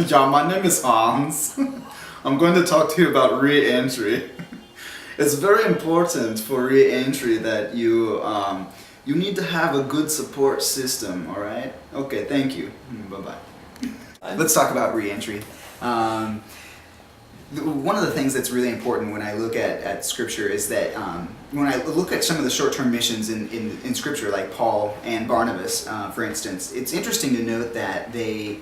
Yeah, my name is Hans. I'm going to talk to you about reentry. It's very important for reentry that you need to have a good support system, all right? Okay, thank you. Bye-bye. Let's talk about reentry. One of the things that's really important when I look at Scripture is that when I look at some of the short-term missions in Scripture, like Paul and Barnabas, for instance, it's interesting to note that they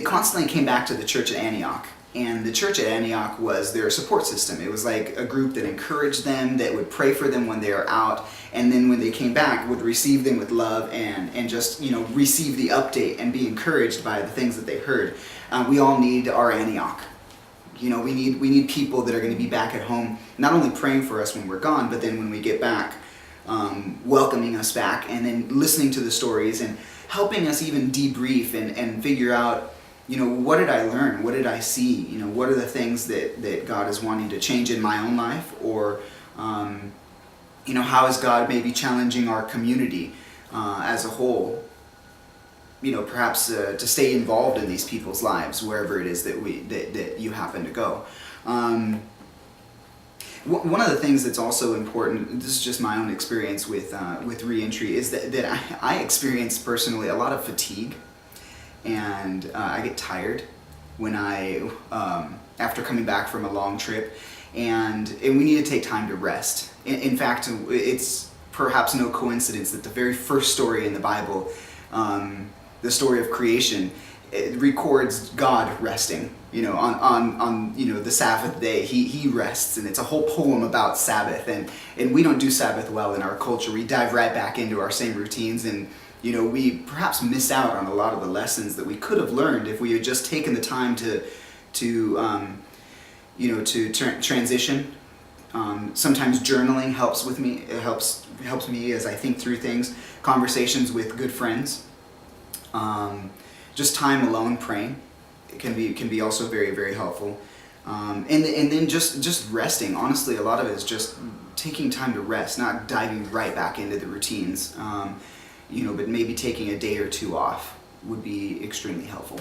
constantly came back to the church at Antioch. And the church at Antioch was their support system. It was like a group that encouraged them, that would pray for them when they were out, and then when they came back would receive them with love and just, you know, receive the update and be encouraged by the things that they heard. We all need our Antioch. You know, we need people that are going to be back at home, not only praying for us when we're gone, but then when we get back, welcoming us back, and then listening to the stories and helping us even debrief and figure out, you know, what did I learn? What did I see? You know, what are the things that God is wanting to change in my own life? Or, you know, how is God maybe challenging our community as a whole? You know, perhaps to stay involved in these people's lives, wherever it is that you happen to go. One of the things that's also important, this is just my own experience with reentry, is that I experience personally a lot of fatigue. And I get tired when after coming back from a long trip, and we need to take time to rest. In fact, it's perhaps no coincidence that the very first story in the Bible, the story of creation, it records God resting. You know, on you know, the Sabbath day, he rests, and it's a whole poem about Sabbath. And we don't do Sabbath well in our culture. We dive right back into our same routines, and you know, we perhaps miss out on a lot of the lessons that we could have learned if we had just taken the time to transition. Sometimes journaling helps with me. It helps me as I think through things. Conversations with good friends. Just time alone praying. It can be also very, very helpful. And then just resting. Honestly, a lot of it is just taking time to rest, not diving right back into the routines. You know, but maybe taking a day or two off would be extremely helpful.